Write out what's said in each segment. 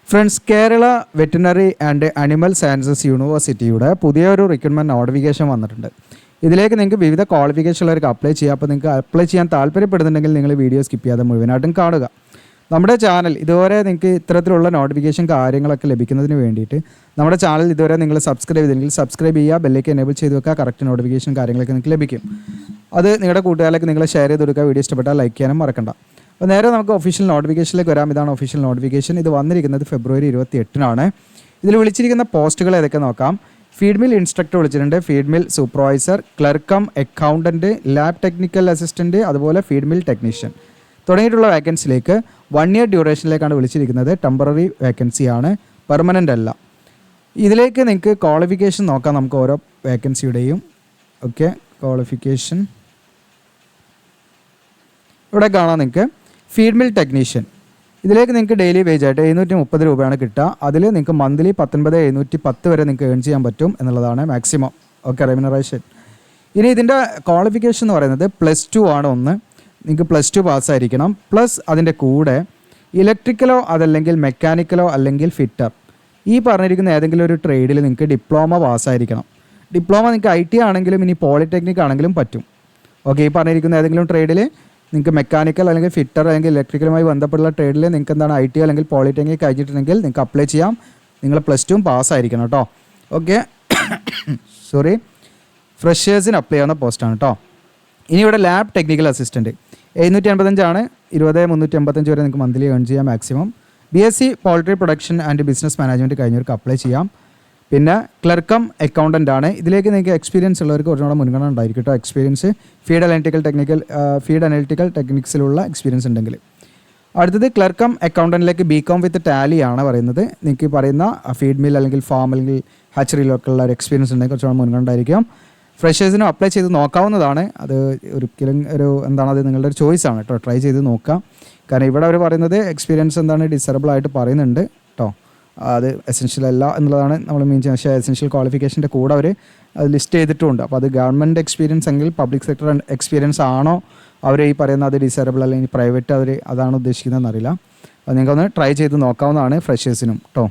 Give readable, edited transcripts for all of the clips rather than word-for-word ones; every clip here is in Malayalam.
Friends, Kerala veterinary and animal sciences യൂണിവേഴ്സിറ്റിയുടെ പുതിയൊരു റിക്രൂട്ട്മെൻറ്റ് നോട്ടിഫിക്കേഷൻ വന്നിട്ടുണ്ട്. ഇതിലേക്ക് നിങ്ങൾക്ക് വിവിധ ക്വാളിഫിക്കേഷനുള്ളവർക്ക് അപ്ലൈ ചെയ്യാം. അപ്പോൾ നിങ്ങൾക്ക് അപ്ലൈ ചെയ്യാൻ താല്പര്യപ്പെടുന്നുണ്ടെങ്കിൽ നിങ്ങൾ വീഡിയോ സ്കിപ്പ് ചെയ്യാതെ മുഴുവനായിട്ടും കാണുക. നമ്മുടെ ചാനൽ ഇതുവരെ നിങ്ങൾക്ക് ഇത്തരത്തിലുള്ള നോട്ടിഫിക്കേഷൻ കാര്യങ്ങളൊക്കെ ലഭിക്കുന്നതിന് വേണ്ടിയിട്ട് നമ്മുടെ ചാനൽ ഇതുവരെ നിങ്ങൾ സബ്സ്ക്രൈബ് ചെയ്തെങ്കിൽ സബ്സ്ക്രൈബ് ചെയ്യുക, ബെല്ലേക്ക് എനേബിൾ ചെയ്ത് വെക്കുക. കറക്റ്റ് നോട്ടിഫിക്കേഷൻ കാര്യങ്ങളൊക്കെ നിങ്ങൾക്ക് ലഭിക്കും. അത് നിങ്ങളുടെ കൂട്ടുകാരിലേക്ക് നിങ്ങൾ ഷെയർ ചെയ്ത് കൊടുക്കുക. വീഡിയോ ഇഷ്ടപ്പെട്ടാൽ ലൈക്ക് ചെയ്യാനും മറക്കണ്ട. അപ്പോൾ നേരെ നമുക്ക് ഒഫീഷ്യൽ നോട്ടിഫിക്കേഷനിലേക്ക് വരാം. ഇതാണ് ഒഫീഷ്യൽ നോട്ടിഫിക്കേഷൻ. ഇത് വന്നിരിക്കുന്നത് ഫെബ്രുവരി 28-നാണ്. ഇതിൽ വിളിച്ചിരിക്കുന്ന പോസ്റ്റുകൾ ഏതൊക്കെ നോക്കാം. ഫീഡ് മിൽ ഇൻസ്ട്രക്ടർ വിളിച്ചിട്ടുണ്ട്, feed mill supervisor, ക്ലർക്കം accountant, lab technical assistant, അതുപോലെ ഫീഡ് മിൽ ടെക്നീഷ്യൻ തുടങ്ങിയിട്ടുള്ള വേക്കൻസിയിലേക്ക് 1 ഇയർ ഡ്യൂറേഷനിലേക്കാണ് വിളിച്ചിരിക്കുന്നത്. ടെമ്പററി വേക്കൻസിയാണ്, പെർമനൻ്റ് അല്ല. ഇതിലേക്ക് നിങ്ങൾക്ക് ക്വാളിഫിക്കേഷൻ നോക്കാം. നമുക്ക് ഓരോ വേക്കൻസിയുടെയും ക്വാളിഫിക്കേഷൻ ഇവിടെ കാണാം. നിങ്ങൾക്ക് ഫീഡ് മിൽ ടെക്നീഷ്യൻ, ഇതിലേക്ക് നിങ്ങൾക്ക് ഡെയിലി വേജ് ആയിട്ട് 730 രൂപയാണ് കിട്ടുക. അതിൽ നിങ്ങൾക്ക് മന്ത്ലി 19,710 വരെ നിങ്ങൾക്ക് ഏൺ ചെയ്യാൻ പറ്റും എന്നുള്ളതാണ് മാക്സിമം റെമ്യൂണറേഷൻ. ഇനി ഇതിൻ്റെ ക്വാളിഫിക്കേഷൻ എന്ന് പറയുന്നത് +2 ആണ്. ഒന്ന്, നിങ്ങൾക്ക് +2 പാസ്സായിരിക്കണം. പ്ലസ് അതിൻ്റെ കൂടെ ഇലക്ട്രിക്കലോ അതല്ലെങ്കിൽ മെക്കാനിക്കലോ അല്ലെങ്കിൽ ഫിറ്റർ, ഈ പറഞ്ഞിരിക്കുന്ന ഏതെങ്കിലും ഒരു ട്രേഡിൽ നിങ്ങൾക്ക് ഡിപ്ലോമ പാസ്സായിരിക്കണം. ഡിപ്ലോമ നിങ്ങൾക്ക് IT ആണെങ്കിലും ഇനി പോളിടെക്നിക് ആണെങ്കിലും പറ്റും. ഈ പറഞ്ഞിരിക്കുന്ന ഏതെങ്കിലും ട്രേഡിൽ നിങ്ങൾക്ക് മെക്കാനിക്കൽ അല്ലെങ്കിൽ ഫിറ്റർ അല്ലെങ്കിൽ ഇലക്ട്രിക്കലുമായി ബന്ധപ്പെട്ടുള്ള ട്രേഡിൽ നിങ്ങൾക്ക് എന്താണ് IT അല്ലെങ്കിൽ പോളിടെക്നിക് കഴിഞ്ഞിട്ടുണ്ടെങ്കിൽ നിങ്ങൾക്ക് അപ്ലൈ ചെയ്യാം. നിങ്ങൾ +2 പാസ്സായിരിക്കണം കേട്ടോ. ഫ്രഷേഴ്സിന് അപ്ലൈ ചെയ്യുന്ന പോസ്റ്റാണ് കേട്ടോ. ഇനി ഇവിടെ ലാബ് ടെക്നിക്കൽ അസിസ്റ്റൻറ്റ് 755 ആണ്. 20,385 വരെ നിങ്ങൾക്ക് മന്ത്ലി ഏൺ ചെയ്യാം maximum. BSc poultry production and business management കഴിഞ്ഞവർക്ക് അപ്ലൈ ചെയ്യാം. പിന്നെ ക്ലർക്കം അക്കൗണ്ടൻ്റ് ആണ്. ഇതിലേക്ക് നിങ്ങൾക്ക് എക്സ്പീരിയൻസ് ഉള്ളവർക്ക് കുറച്ചുകൂടെ മുൻഗണന ഉണ്ടായിരിക്കും കേട്ടോ. എക്സ്പീരിയൻസ് ഫീഡ് അനലിറ്റിക്കൽ ടെക്നിക്സിലുള്ള എക്സ്പീരിയൻസ് ഉണ്ടെങ്കിൽ. അടുത്തത് ക്ലർക്കം അക്കൗണ്ടൻറ്റിലേക്ക് BCom വിത്ത് ടാലി ആണ് പറയുന്നത്. നിങ്ങൾക്ക് പറയുന്ന ഫീഡ് മിൽ അല്ലെങ്കിൽ ഫാം അല്ലെങ്കിൽ ഹാച്ചറിയിലൊക്കെ ഉള്ള ഒരു എക്സ്പീരിയൻസ് ഉണ്ടെങ്കിൽ കുറച്ചുകൂടെ മുൻഗണന ഉണ്ടായിരിക്കും. ഫ്രഷേഴ്സിനും അപ്ലൈ ചെയ്ത് നോക്കാവുന്നതാണ്. അത് ഒരിക്കലും അത് നിങ്ങളുടെ ഒരു ചോയ്സാണ് കേട്ടോ. ട്രൈ ചെയ്ത് നോക്കാം. കാരണം ഇവിടെ അവർ പറയുന്നത് എക്സ്പീരിയൻസ് ഡിസറബിൾ ആയിട്ട് പറയുന്നുണ്ട് കേട്ടോ. അത് എസെൻഷ്യൽ അല്ല എന്നുള്ളതാണ് നമ്മൾ മീൻ ചെയ്യുന്നത്. പക്ഷേ എസെൻഷ്യൽ ക്വാളിഫിക്കേഷൻ്റെ കൂടെ അവർ അത് ലിസ്റ്റ് ചെയ്തിട്ടുമുണ്ട്. അപ്പോൾ അത് ഗവൺമെൻറ് എക്സ്പീരിയൻസ് എങ്കിൽ പബ്ലിക് സെക്ടർ എക്സ്പീരിയൻസ് ആണോ അവർ ഈ പറയുന്നത് അത് ഡിസറബിൾ അല്ലെങ്കിൽ പ്രൈവറ്റ് അതാണ് ഉദ്ദേശിക്കുന്നതെന്ന് അറിയില്ല. അപ്പോൾ നിങ്ങൾക്കൊന്ന് ട്രൈ ചെയ്ത് നോക്കാവുന്നതാണ് ഫ്രഷേഴ്സിനും കേട്ടോ.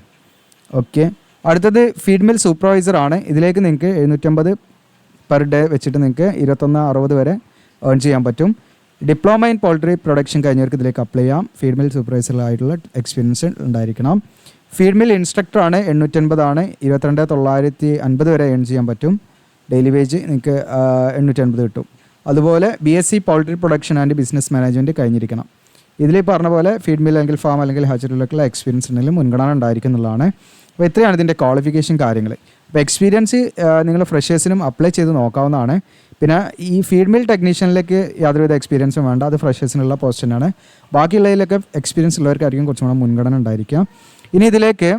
അടുത്തത് ഫീഡ് മിൽ സൂപ്പർവൈസർ ആണ്. ഇതിലേക്ക് നിങ്ങൾക്ക് 750 പെർ ഡേ വെച്ചിട്ട് നിങ്ങൾക്ക് 2160 വരെ ഏൺ ചെയ്യാൻ പറ്റും. ഡിപ്ലോമ ഇൻ പോൾട്രി പ്രൊഡക്ഷൻ കഴിഞ്ഞവർക്ക് ഇതിലേക്ക് അപ്ലൈ ചെയ്യാം. ഫീഡ് മിൽ സൂപ്പർവൈസറിലായിട്ടുള്ള എക്സ്പീരിയൻസ് ഉണ്ടായിരിക്കണം. ഫീഡ് മിൽ ഇൻസ്ട്രക്ടർ ആണ്, 850 ആണ്. 22,950 വരെ ഏൺ ചെയ്യാൻ പറ്റും. ഡെയിലി വേജ് നിങ്ങൾക്ക് 850 കിട്ടും. അതുപോലെ BSc poultry production and business management കഴിഞ്ഞിരിക്കണം. ഇതിൽ പറഞ്ഞ പോലെ ഫീഡ് മിൽ അല്ലെങ്കിൽ ഫാം അല്ലെങ്കിൽ ഹാച്ചറിയിലൊക്കെയുള്ള എക്സ്പീരിയൻസ് ഉണ്ടെങ്കിലും മുൻഗണന ഉണ്ടായിരിക്കും എന്നുള്ളതാണ്. അപ്പോൾ ഇത്രയാണ് ഇതിൻ്റെ ക്വാളിഫിക്കേഷൻ കാര്യങ്ങൾ. അപ്പോൾ എക്സ്പീരിയൻസ് നിങ്ങൾ ഫ്രഷേഴ്സിനും അപ്ലൈ ചെയ്ത് നോക്കാവുന്നതാണ്. പിന്നെ ഈ ഫീഡ് മിൽ ടെക്നീഷ്യനിലേക്ക് യാതൊരുവിധ എക്സ്പീരിയൻസും വേണ്ട, അത് ഫ്രഷേഴ്സിനുള്ള പോസ്റ്റ് തന്നെയാണ്. ബാക്കിയുള്ളതിലൊക്കെ എക്സ്പീരിയൻസ് ഉള്ളവർക്കായിരിക്കും കുറച്ചും കൂടെ മുൻഗണന ഉണ്ടായിരിക്കുക. ഇനി ഇതിലേക്ക്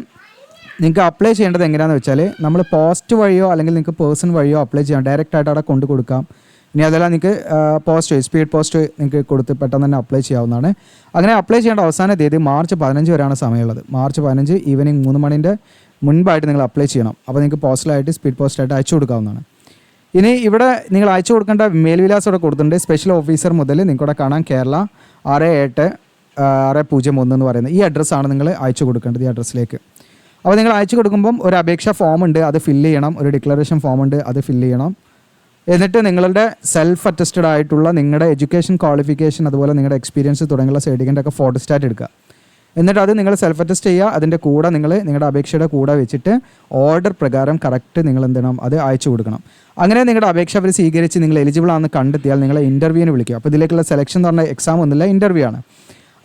നിങ്ങൾക്ക് അപ്ലൈ ചെയ്യേണ്ടത് എങ്ങനെയാണെന്ന് വെച്ചാൽ നമ്മൾ പോസ്റ്റ് വഴിയോ അല്ലെങ്കിൽ നിങ്ങൾക്ക് പേഴ്സൺ വഴിയോ അപ്ലൈ ചെയ്യാം. ഡയറക്റ്റായിട്ട് അവിടെ കൊണ്ടു കൊടുക്കാം. ഇനി അതെല്ലാം നിങ്ങൾക്ക് സ്പീഡ് പോസ്റ്റ് നിങ്ങൾക്ക് കൊടുത്ത് പെട്ടെന്ന് തന്നെ അപ്ലൈ ചെയ്യാവുന്നതാണ്. അങ്ങനെ അപ്ലൈ ചെയ്യേണ്ട അവസാന തീയതി മാർച്ച് 15 വരെയാണ് സമയമുള്ളത്. മാർച്ച് 15 ഈവനിങ് 3 മണിൻ്റെ മുൻപായിട്ട് നിങ്ങൾ അപ്ലൈ ചെയ്യണം. അപ്പോൾ നിങ്ങൾക്ക് പോസ്റ്റലായിട്ട് സ്പീഡ് പോസ്റ്റായിട്ട് അയച്ചു കൊടുക്കാവുന്നതാണ്. ഇനി ഇവിടെ നിങ്ങൾ അയച്ചു കൊടുക്കേണ്ട മെയിൽ വിലാസം ഇവിടെ കൊടുത്തിട്ടുണ്ട്. സ്പെഷ്യൽ ഓഫീസർ മുതൽ നിങ്ങൾക്കിവിടെ കാണാം, കേരള 68-601 എന്ന് പറയുന്നത് ഈ അഡ്രസ്സാണ് നിങ്ങൾ അയച്ചു കൊടുക്കേണ്ടത്, ഈ അഡ്രസ്സിലേക്ക്. അപ്പോൾ നിങ്ങൾ അയച്ചു കൊടുക്കുമ്പം ഒരു അപേക്ഷാ ഫോം ഉണ്ട്, അത് ഫില്ല് ചെയ്യണം. ഒരു ഡിക്ലറേഷൻ ഫോം ഉണ്ട്, അത് ഫില്ല് ചെയ്യണം. എന്നിട്ട് നിങ്ങളുടെ സെൽഫ് അറ്റസ്റ്റഡ് ആയിട്ടുള്ള നിങ്ങളുടെ എഡ്യൂക്കേഷൻ ക്വാളിഫിക്കേഷൻ അതുപോലെ നിങ്ങളുടെ എക്സ്പീരിയൻസ് തുടങ്ങിയുള്ള സർട്ടിഫിക്കറ്റ് ഒക്കെ ഫോട്ടോസ്റ്റാറ്റ് എടുക്കുക. എന്നിട്ട് അത് നിങ്ങൾ സെൽഫ് അറ്റസ്റ്റ് ചെയ്യുക. അതിൻ്റെ കൂടെ നിങ്ങൾ നിങ്ങളുടെ അപേക്ഷയുടെ കൂടെ വെച്ചിട്ട് ഓർഡർ പ്രകാരം കറക്റ്റ് നിങ്ങൾ എന്ത് ചെയ്യണം, അത് അയച്ചു കൊടുക്കണം. അങ്ങനെ നിങ്ങളുടെ അപേക്ഷ അവർ സ്വീകരിച്ച് നിങ്ങൾ എലിജിബിൾ ആണെന്ന് കണ്ടെത്തിയാൽ നിങ്ങളെ ഇൻ്റർവ്യൂവിന് വിളിക്കുക. അപ്പോൾ ഇതിലേക്കുള്ള സെലക്ഷൻ എന്ന് പറഞ്ഞാൽ എക്സാം ഒന്നുമില്ല, ഇൻ്റർവ്യൂ ആണ്.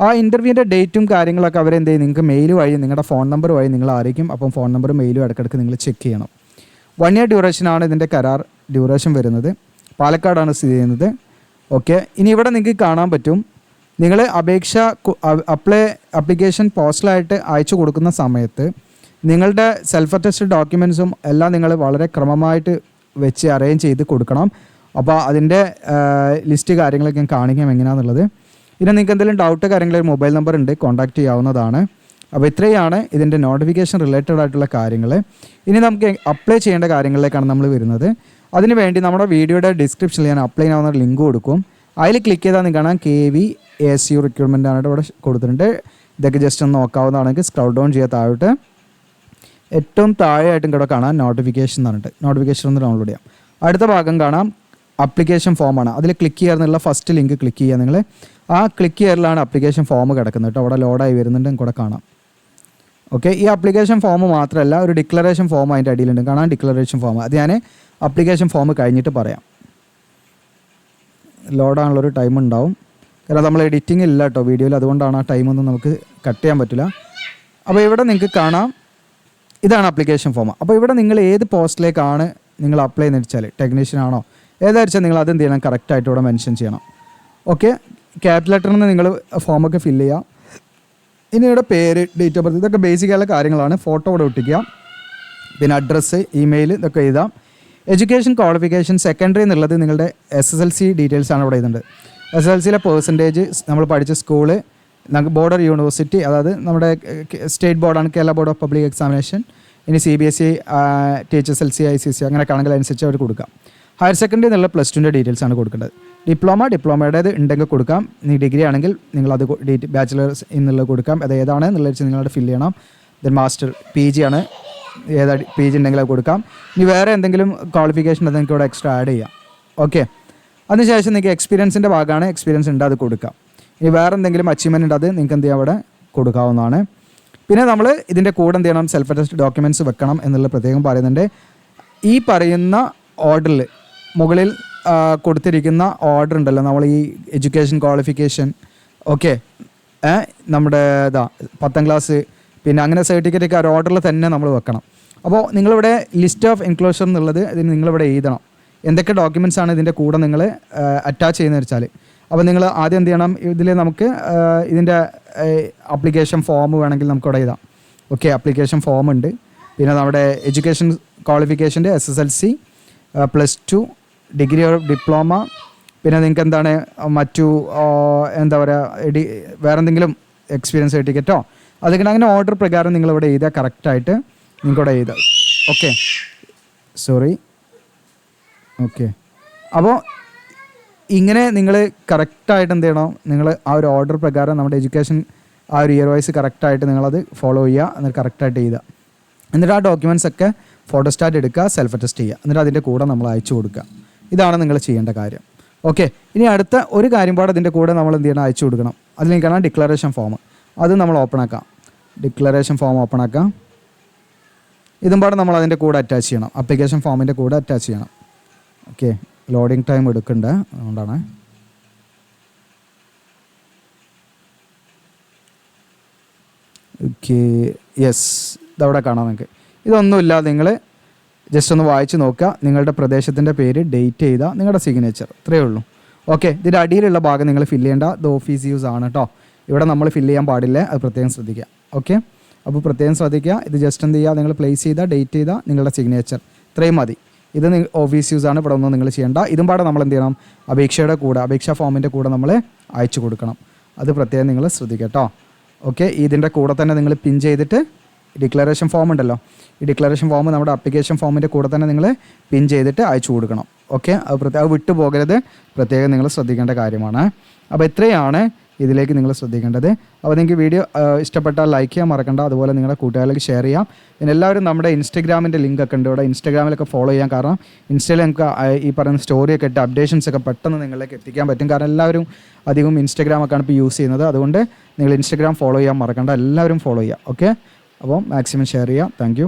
ആ ഇൻ്റർവ്യൂവിൻ്റെ ഡേറ്റും കാര്യങ്ങളൊക്കെ അവരെന്ത് ചെയ്യും, നിങ്ങൾക്ക് മെയിൽ വഴി നിങ്ങളുടെ ഫോൺ നമ്പർ വഴി നിങ്ങൾ അറിയിക്കും. അപ്പം ഫോൺ നമ്പറും മെയിലും ഇടയ്ക്കിടയ്ക്ക് നിങ്ങൾ ചെക്ക് ചെയ്യണം. 1 ഇയർ ഡ്യൂറേഷനാണ് ഇതിൻ്റെ കരാർ ഡ്യൂറേഷൻ വരുന്നത്. പാലക്കാടാണ് സ്ഥിതി ചെയ്യുന്നത്. ഇനി ഇവിടെ നിങ്ങൾക്ക് കാണാൻ പറ്റും, നിങ്ങൾ അപ്ലിക്കേഷൻ പോസ്റ്റലായിട്ട് അയച്ചു കൊടുക്കുന്ന സമയത്ത് നിങ്ങളുടെ സെൽഫ് അറ്റസ്റ്റഡ് ഡോക്യുമെൻറ്റ്സും എല്ലാം നിങ്ങൾ വളരെ ക്രമമായിട്ട് വെച്ച് അറേഞ്ച് ചെയ്ത് കൊടുക്കണം. അപ്പോൾ അതിൻ്റെ ലിസ്റ്റ് കാര്യങ്ങളൊക്കെ ഞാൻ കാണിക്കാം എങ്ങനെയാണെന്നുള്ളത്. ഇനി നിങ്ങൾക്ക് എന്തെങ്കിലും ഡൗട്ട് കാര്യങ്ങൾ മൊബൈൽ നമ്പർ ഉണ്ട്, കോൺടാക്റ്റ് ചെയ്യാവുന്നതാണ്. അപ്പോൾ ഇത്രയാണ് ഇതിൻ്റെ നോട്ടിഫിക്കേഷൻ റിലേറ്റഡ് ആയിട്ടുള്ള കാര്യങ്ങൾ. ഇനി നമുക്ക് അപ്ലൈ ചെയ്യേണ്ട കാര്യങ്ങളിലേക്കാണ് നമ്മൾ വരുന്നത്. അതിനുവേണ്ടി നമ്മുടെ വീഡിയോയുടെ ഡിസ്ക്രിപ്ഷനിൽ ഞാൻ അപ്ലൈ ചെയ്യാവുന്ന ലിങ്ക് കൊടുക്കും. അതിൽ ക്ലിക്ക് ചെയ്താൽ നിങ്ങൾക്ക് കാണാം KVASU റിക്രൂട്ട്മെൻ്റ് ആണ് ഇവിടെ കൊടുത്തിട്ടുണ്ട്. ഇതൊക്കെ ജസ്റ്റ് ഒന്ന് നോക്കാവുന്നതാണെങ്കിൽ സ്ക്രോൾ ഡൗൺ ചെയ്യാൻ താഴോട്ട് ഏറ്റവും താഴെയായിട്ടും ഇവിടെ കാണാം നോട്ടിഫിക്കേഷൻ എന്ന് പറഞ്ഞിട്ട് നോട്ടിഫിക്കേഷൻ ഒന്ന് ഡൗൺലോഡ് ചെയ്യാം. അടുത്ത ഭാഗം കാണാം അപ്ലിക്കേഷൻ ഫോമാണ്. അതിൽ ക്ലിക്ക് ചെയ്യാറുള്ള ഫസ്റ്റ് ലിങ്ക് ക്ലിക്ക് ചെയ്യുക. നിങ്ങൾ ആ ക്ലിക്ക് ചെയ്യാറിലാണ് അപ്ലിക്കേഷൻ ഫോം കിടക്കുന്നത് കേട്ടോ. അവിടെ ലോഡായി വരുന്നുണ്ട് കൂടെ കാണാം. ഓക്കെ, ഈ അപ്ലിക്കേഷൻ ഫോം മാത്രമല്ല ഒരു ഡിക്ലറേഷൻ ഫോം അതിൻ്റെ അടിയിലുണ്ട് കാണാം. ഡിക്ലറേഷൻ ഫോം അത് ഞാൻ അപ്ലിക്കേഷൻ ഫോം കഴിഞ്ഞിട്ട് പറയാം. ലോഡാനുള്ളൊരു ടൈം ഉണ്ടാവും. കാരണം നമ്മൾ എഡിറ്റിംഗ് ഇല്ല കേട്ടോ വീഡിയോയിൽ, അതുകൊണ്ടാണ് ആ ടൈമൊന്നും നമുക്ക് കട്ട് ചെയ്യാൻ പറ്റില്ല. അപ്പോൾ ഇവിടെ നിങ്ങൾക്ക് കാണാം ഇതാണ് അപ്ലിക്കേഷൻ ഫോം. അപ്പോൾ ഇവിടെ നിങ്ങൾ ഏത് പോസ്റ്റിലേക്കാണ് നിങ്ങൾ അപ്ലൈ എന്ന് വെച്ചാൽ ടെക്നീഷ്യൻ ആണോ ഏതായിരിച്ചാൽ നിങ്ങൾ അതെന്ത് ചെയ്യണം, കറക്റ്റായിട്ട് ഇവിടെ മെൻഷൻ ചെയ്യണം. ഓക്കെ, ക്യാപിറ്റൽ ലെറ്ററിൽ നിന്ന് നിങ്ങൾ ഫോമൊക്കെ ഫില്ല് ചെയ്യുക. ഇനി ഇവിടെ പേര്, ഡേറ്റ് ഓഫ് ബർത്ത്, ഇതൊക്കെ ബേസിക്കായുള്ള കാര്യങ്ങളാണ്. ഫോട്ടോ ഇവിടെ ഒട്ടിക്കുക. പിന്നെ അഡ്രസ്സ്, ഇമെയിൽ ഇതൊക്കെ എഴുതാം. എഡ്യൂക്കേഷൻ ക്വാളിഫിക്കേഷൻ സെക്കൻഡറി എന്നുള്ളത് നിങ്ങളുടെ SSLC ഡീറ്റെയിൽസ് ആണ് ഇവിടെ എഴുതുന്നത്. SSLCയിലെ പെർസെൻറ്റേജ്, നമ്മൾ പഠിച്ച സ്കൂള്, നമുക്ക് ബോർഡർ യൂണിവേഴ്സിറ്റി, അതായത് നമ്മുടെ സ്റ്റേറ്റ് ബോർഡാണ് Kerala board of public examination. ഇനി CBSE, THSLC, ICSE അങ്ങനെയൊക്കെ ആണെങ്കിൽ അനുസരിച്ച് അവർ കൊടുക്കാം. ഹയർ സെക്കൻഡറി എന്നുള്ള +2ൻ്റെ ഡീറ്റെയിൽസ് ആണ് കൊടുക്കേണ്ടത്. ഡിപ്ലോമയുടേത് ഉണ്ടെങ്കിൽ കൊടുക്കാം. ഇനി ഡിഗ്രി ആണെങ്കിൽ നിങ്ങളത് ബാച്ചിലേഴ്സ് എന്നുള്ളത് കൊടുക്കാം. അത് ഏതാണ് എന്നുള്ളത് വെച്ച് നിങ്ങളത് ഫില്ല് ചെയ്യണം. ദെൻ മാസ്റ്റർ PG ആണ്, ഏതാ PG ഉണ്ടെങ്കിൽ അത് കൊടുക്കാം. ഇനി വേറെ എന്തെങ്കിലും ക്വാളിഫിക്കേഷൻ അത് നിങ്ങൾക്ക് ഇവിടെ എക്സ്ട്രാ ആഡ് ചെയ്യാം. ഓക്കെ, അതിനുശേഷം നിങ്ങൾക്ക് എക്സ്പീരിയൻസിൻ്റെ ഭാഗമാണ്, എക്സ്പീരിയൻസ് ഉണ്ട് അത് കൊടുക്കാം. ഇനി വേറെ എന്തെങ്കിലും അച്ചീവ്മെൻ്റ് ഉണ്ട് അത് നിങ്ങൾക്ക് എന്ത് ചെയ്യാം അവിടെ കൊടുക്കാവുന്നതാണ്. പിന്നെ നമ്മൾ ഇതിൻ്റെ കൂടെ എന്ത് ചെയ്യണം, സെൽഫ് അറ്റസ്റ്റ് ഡോക്യുമെൻറ്റ്സ് വെക്കണം എന്നുള്ളത് പ്രത്യേകം പറയുന്നുണ്ട്. ഈ പറയുന്ന ഓർഡറിൽ മുകളിൽ കൊടുത്തിരിക്കുന്ന ഓർഡർ ഉണ്ടല്ലോ, നമ്മൾ ഈ എഡ്യൂക്കേഷൻ ക്വാളിഫിക്കേഷൻ, ഓക്കെ, നമ്മുടെ 10ാം ക്ലാസ്, പിന്നെ അങ്ങനെ സർട്ടിഫിക്കറ്റൊക്കെ ആ ഓർഡറിൽ തന്നെ നമ്മൾ വെക്കണം. അപ്പോൾ നിങ്ങളിവിടെ ലിസ്റ്റ് ഓഫ് എൻക്ലോഷർ എന്നുള്ളത് ഇതിന് നിങ്ങളിവിടെ എഴുതണം. എന്തൊക്കെ ഡോക്യുമെൻറ്റ്സ് ആണ് ഇതിൻ്റെ കൂടെ നിങ്ങൾ അറ്റാച്ച് ചെയ്യുന്നത് വെച്ചാൽ. അപ്പോൾ നിങ്ങൾ ആദ്യം എന്ത് ചെയ്യണം, ഇതിൽ നമുക്ക് ഇതിൻ്റെ ആപ്ലിക്കേഷൻ ഫോം വേണമെങ്കിൽ നമുക്കിവിടെ എഴുതാം. ഓക്കെ, ആപ്ലിക്കേഷൻ ഫോം ഉണ്ട്. പിന്നെ നമ്മുടെ എഡ്യൂക്കേഷൻ ക്വാളിഫിക്കേഷൻ്റെ SSLC, +2, ഡിഗ്രി ഓർ ഡിപ്ലോമ, പിന്നെ നിങ്ങൾക്ക് എന്താണ് മറ്റു എന്താ പറയുക വേറെ എന്തെങ്കിലും എക്സ്പീരിയൻസ് സർട്ടിഫിക്കറ്റോ അതൊക്കെ അങ്ങനെ ഓർഡർ പ്രകാരം നിങ്ങളിവിടെ എഴുതുക. കറക്റ്റായിട്ട് നിങ്ങൾക്കിവിടെ എഴുതുക. Okay, sorry. ഓക്കെ, അപ്പോൾ ഇങ്ങനെ നിങ്ങൾ കറക്റ്റായിട്ട് എന്ത് ചെയ്യണം, നിങ്ങൾ ആ ഒരു ഓർഡർ പ്രകാരം നമ്മുടെ എഡ്യൂക്കേഷൻ ആ ഒരു ഇയർ വൈസ് കറക്റ്റായിട്ട് നിങ്ങളത് ഫോളോ ചെയ്യുക. എന്നിട്ട് കറക്റ്റായിട്ട് എഴുതുക. എന്നിട്ട് ആ ഡോക്യുമെൻറ്റ്സ് ഒക്കെ ഫോട്ടോസ്റ്റാറ്റ് എടുക്കുക, സെൽഫ് അറ്റസ്റ്റ് ചെയ്യുക. എന്നിട്ട് അതിൻ്റെ കൂടെ നമ്മൾ അയച്ചു കൊടുക്കുക. ഇതാണ് നിങ്ങൾ ചെയ്യേണ്ട കാര്യം. ഓക്കെ, ഇനി അടുത്ത ഒരു കാര്യം പാടെ അതിൻ്റെ കൂടെ നമ്മൾ എന്ത് ചെയ്യണം, അയച്ചു കൊടുക്കണം. അതിലേക്കാണ് ഡിക്ലറേഷൻ ഫോം. അത് നമ്മൾ ഓപ്പൺ ആക്കാം. ഡിക്ലറേഷൻ ഫോം ഓപ്പൺ ആക്കാം. ഇതും പാടെ നമ്മൾ അതിൻ്റെ കൂടെ അറ്റാച്ച് ചെയ്യണം. ആപ്ലിക്കേഷൻ ഫോമിൻ്റെ കൂടെ അറ്റാച്ച് ചെയ്യണം. ഓക്കെ, ലോഡിങ് ടൈം എടുക്കണ്ട, അതുകൊണ്ടാണ്. ഓക്കെ, യെസ്, ഇതവിടെ കാണാം നിങ്ങൾക്ക്. ഇതൊന്നുമില്ല, നിങ്ങൾ ജസ്റ്റ് ഒന്ന് വായിച്ച് നോക്കുക. നിങ്ങളുടെ പ്രദേശത്തിൻ്റെ പേര്, ഡേറ്റ് ചെയ്താൽ നിങ്ങളുടെ സിഗ്നേച്ചർ, ഇത്രയേ ഉള്ളൂ. ഓക്കെ, ഇതിൻ്റെ അടിയിലുള്ള ഭാഗം നിങ്ങൾ ഫില്ല് ചെയ്യേണ്ട. ഇത് ഓഫീസ് യൂസ് ആണ് കേട്ടോ. ഇവിടെ നമ്മൾ ഫില്ല് ചെയ്യാൻ പാടില്ല, അത് പ്രത്യേകം ശ്രദ്ധിക്കുക. ഓക്കെ, അപ്പോൾ പ്രത്യേകം ശ്രദ്ധിക്കുക. ഇത് ജസ്റ്റ് എന്ത് ചെയ്യുക, നിങ്ങൾ പ്ലേസ് ചെയ്താൽ ഡേറ്റ് ചെയ്താൽ നിങ്ങളുടെ സിഗ്നേച്ചർ, ഇത്രയും മതി. ഇത് ഓഫീസ് യൂസ് ആണ്, ഇവിടെ ഒന്നും നിങ്ങൾ ചെയ്യേണ്ട. ഇതും പാടെ നമ്മൾ എന്ത് ചെയ്യണം, അപേക്ഷയുടെ കൂടെ, അപേക്ഷാ ഫോമിൻ്റെ കൂടെ നമ്മൾ അയച്ചു കൊടുക്കണം. അത് പ്രത്യേകം നിങ്ങൾ ശ്രദ്ധിക്കുക കേട്ടോ. ഓക്കെ, ഇതിൻ്റെ കൂടെ തന്നെ നിങ്ങൾ പിൻ ചെയ്തിട്ട് ഡിക്ലറേഷൻ ഫോം ഉണ്ടല്ലോ, ഈ ഡിക്ലറേഷൻ ഫോം നമ്മുടെ ആപ്ലിക്കേഷൻ ഫോമിൻ്റെ കൂടെ തന്നെ നിങ്ങൾ പിൻ ചെയ്തിട്ട് അയച്ചു കൊടുക്കണം. ഓക്കെ, അത് വിട്ടു പോകരുത്, പ്രത്യേകം നിങ്ങൾ ശ്രദ്ധിക്കേണ്ട കാര്യമാണ്. അപ്പോൾ ഇത്രയാണ് ഇതിലേക്ക് നിങ്ങൾ ശ്രദ്ധിക്കേണ്ടത്. അപ്പോൾ നിങ്ങൾക്ക് വീഡിയോ ഇഷ്ടപ്പെട്ടാൽ ലൈക്ക് ചെയ്യാൻ മറക്കണ്ട. അതുപോലെ നിങ്ങളുടെ കൂട്ടുകാരിലേക്ക് ഷെയർ ചെയ്യാം. പിന്നെ എല്ലാവരും നമ്മുടെ ഇൻസ്റ്റഗ്രാമിൻ്റെ ലിങ്ക് ഒക്കെ ഉണ്ട് ഇവിടെ, ഇൻസ്റ്റഗ്രാമിലൊക്കെ ഫോളോ ചെയ്യാം. കാരണം ഇൻസ്റ്റയിൽ നിങ്ങൾക്ക് ഈ പറയുന്ന സ്റ്റോറിയൊക്കെ ഇട്ട് അപ്ഡേഷൻസ് ഒക്കെ പെട്ടെന്ന് നിങ്ങളിലേക്ക് എത്തിക്കാൻ പറ്റും. കാരണം എല്ലാവരും അധികം ഇൻസ്റ്റഗ്രാമൊക്കെയാണ് ഇപ്പോൾ യൂസ് ചെയ്യുന്നത്. അതുകൊണ്ട് നിങ്ങൾ ഇൻസ്റ്റഗ്രാം ഫോളോ ചെയ്യാൻ മറക്കണ്ട, എല്ലാവരും ഫോളോ ചെയ്യുക. ഓക്കെ, അപ്പോൾ മാക്സിമം ഷെയർ ചെയ്യുക. Thank you.